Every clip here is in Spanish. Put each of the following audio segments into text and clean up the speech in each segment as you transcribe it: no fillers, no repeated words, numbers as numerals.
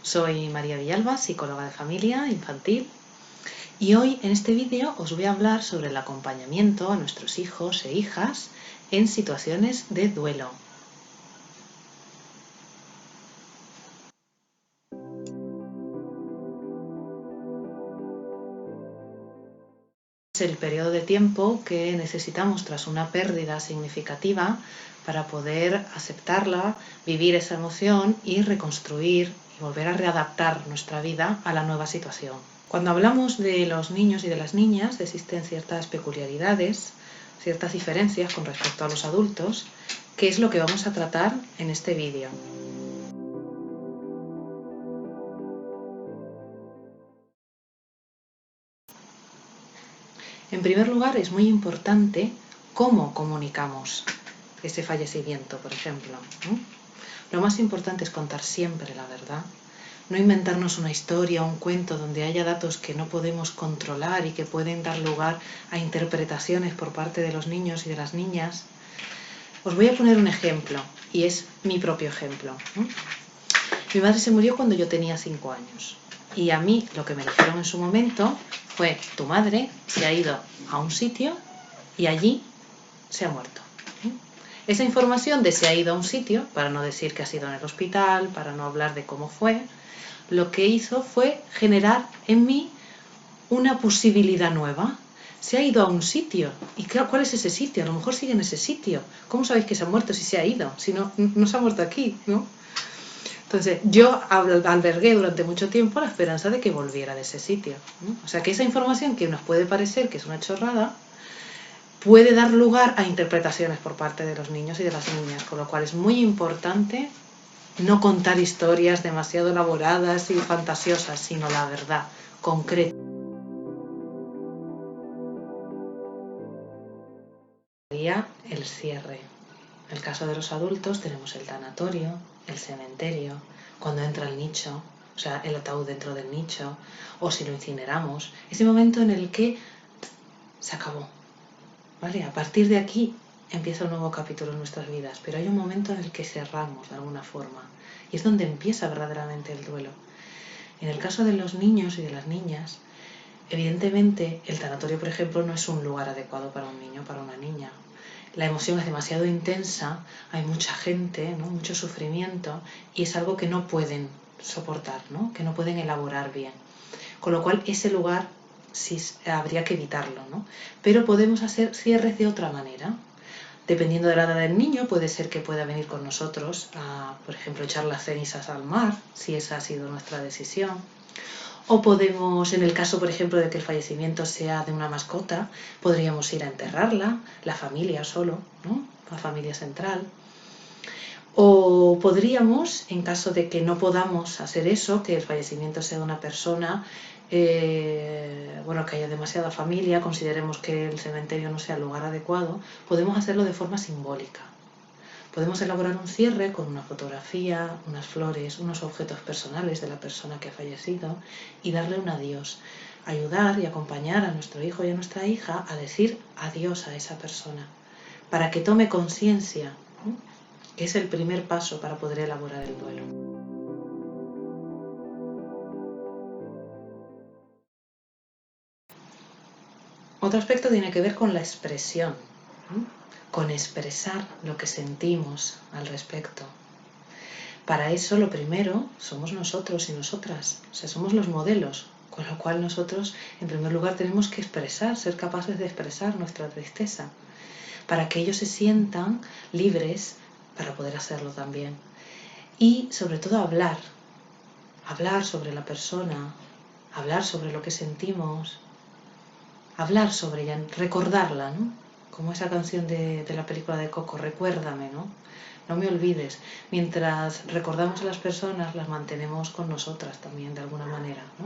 Soy María Villalba, psicóloga de familia infantil, y hoy en este vídeo os voy a hablar sobre el acompañamiento a nuestros hijos e hijas en situaciones de duelo. Es el periodo de tiempo que necesitamos tras una pérdida significativa para poder aceptarla, vivir esa emoción y reconstruir y volver a readaptar nuestra vida a la nueva situación. Cuando hablamos de los niños y de las niñas, existen ciertas peculiaridades, ciertas diferencias con respecto a los adultos, que es lo que vamos a tratar en este vídeo. En primer lugar, es muy importante cómo comunicamos ese fallecimiento, por ejemplo, ¿no? Lo más importante es contar siempre la verdad, no inventarnos una historia o un cuento donde haya datos que no podemos controlar y que pueden dar lugar a interpretaciones por parte de los niños y de las niñas. Os voy a poner un ejemplo, y es mi propio ejemplo, ¿no? Mi madre se murió cuando yo tenía 5 años, y a mí lo que me dijeron en su momento fue: tu madre se ha ido a un sitio y allí se ha muerto. Esa información de se ha ido a un sitio, para no decir que ha sido en el hospital, para no hablar de cómo fue, lo que hizo fue generar en mí una posibilidad nueva. Se ha ido a un sitio. ¿Y cuál es ese sitio? A lo mejor sigue en ese sitio. ¿Cómo sabéis que se ha muerto si se ha ido? Si no, no se ha muerto aquí, ¿no? Entonces, yo albergué durante mucho tiempo la esperanza de que volviera de ese sitio, ¿no? O sea, que esa información que nos puede parecer que es una chorrada, puede dar lugar a interpretaciones por parte de los niños y de las niñas, con lo cual es muy importante no contar historias demasiado elaboradas y fantasiosas, sino la verdad concreta. El cierre. En el caso de los adultos tenemos el tanatorio, el cementerio, cuando entra el nicho, o sea, el ataúd dentro del nicho, o si lo incineramos, ese momento en el que se acabó, ¿vale? A partir de aquí empieza un nuevo capítulo en nuestras vidas, pero hay un momento en el que cerramos de alguna forma, y es donde empieza verdaderamente el duelo. En el caso de los niños y de las niñas, evidentemente el tanatorio, por ejemplo, no es un lugar adecuado para un niño o para una niña. La emoción es demasiado intensa, hay mucha gente, ¿no? Mucho sufrimiento, y es algo que no pueden soportar, ¿no? Que no pueden elaborar bien. Con lo cual ese lugar sí habría que evitarlo, ¿no? Pero podemos hacer cierres de otra manera. Dependiendo de la edad del niño, puede ser que pueda venir con nosotros a, por ejemplo, echar las cenizas al mar, si esa ha sido nuestra decisión. O podemos, en el caso, por ejemplo, de que el fallecimiento sea de una mascota, podríamos ir a enterrarla, la familia solo, ¿no? La familia central. O podríamos, en caso de que no podamos hacer eso, que el fallecimiento sea de una persona, que haya demasiada familia, consideremos que el cementerio no sea el lugar adecuado, podemos hacerlo de forma simbólica. Podemos elaborar un cierre con una fotografía, unas flores, unos objetos personales de la persona que ha fallecido y darle un adiós. Ayudar y acompañar a nuestro hijo y a nuestra hija a decir adiós a esa persona, para que tome conciencia, ¿no? Que es el primer paso para poder elaborar el duelo. Otro aspecto tiene que ver con la expresión, ¿no? Con expresar lo que sentimos al respecto. Para eso lo primero somos nosotros y nosotras, o sea, somos los modelos, con lo cual nosotros en primer lugar tenemos que expresar, ser capaces de expresar nuestra tristeza, para que ellos se sientan libres para poder hacerlo también. Y sobre todo hablar sobre la persona, hablar sobre lo que sentimos, hablar sobre ella, recordarla, ¿no? Como esa canción de la película de Coco, recuérdame, ¿no? No me olvides. Mientras recordamos a las personas, las mantenemos con nosotras también, de alguna manera, ¿no?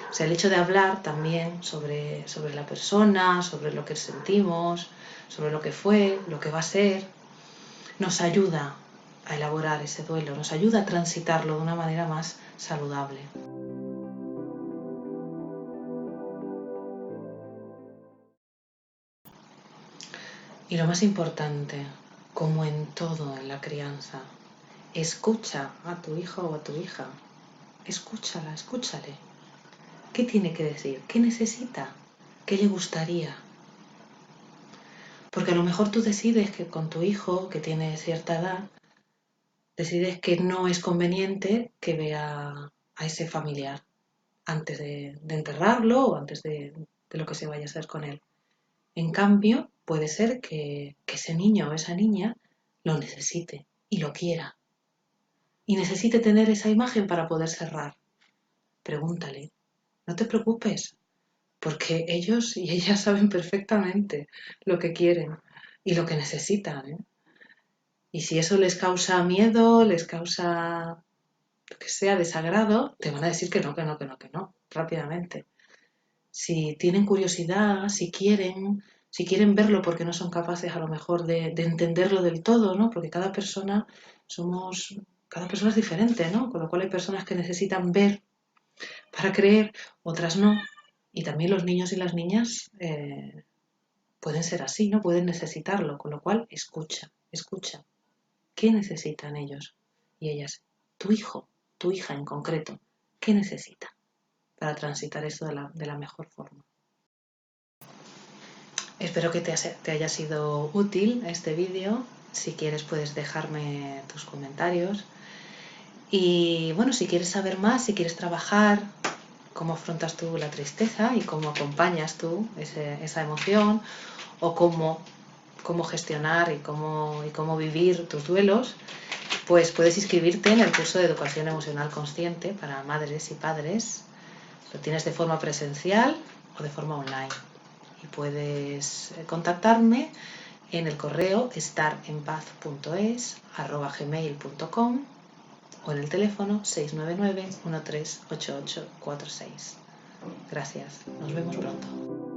O sea, el hecho de hablar también sobre la persona, sobre lo que sentimos, sobre lo que fue, lo que va a ser, nos ayuda a elaborar ese duelo, nos ayuda a transitarlo de una manera más saludable. Y lo más importante, como en todo en la crianza, escucha a tu hijo o a tu hija. escúchala, escúchale. ¿Qué tiene que decir? ¿Qué necesita? ¿Qué le gustaría? Porque a lo mejor tú decides que con tu hijo, que tiene cierta edad, decides que no es conveniente que vea a ese familiar antes de enterrarlo o antes de lo que se vaya a hacer con él. En cambio, puede ser que ese niño o esa niña lo necesite y lo quiera. Y necesite tener esa imagen para poder cerrar. Pregúntale, no te preocupes, porque ellos y ellas saben perfectamente lo que quieren y lo que necesitan, ¿eh? Y si eso les causa miedo, les causa, lo que sea, desagrado, te van a decir que no, que no, que no, que no, rápidamente. Si tienen curiosidad, si quieren verlo porque no son capaces a lo mejor de entenderlo del todo, ¿no? Porque cada persona es diferente, ¿no? Con lo cual hay personas que necesitan ver para creer, otras no. Y también los niños y las niñas pueden ser así, ¿no? Pueden necesitarlo, con lo cual escucha, escucha. ¿Qué necesitan ellos y ellas? Tu hijo, tu hija en concreto, ¿qué necesita para transitar eso de la mejor forma? Espero que te haya sido útil este vídeo. Si quieres puedes dejarme tus comentarios. Y bueno, si quieres saber más, si quieres trabajar cómo afrontas tú la tristeza y cómo acompañas tú esa emoción o cómo gestionar y cómo vivir tus duelos, pues puedes inscribirte en el curso de Educación Emocional Consciente para madres y padres. Lo tienes de forma presencial o de forma online. Y puedes contactarme en el correo estarenpaz.es@gmail.com o en el teléfono 699 138846. Gracias, nos vemos pronto.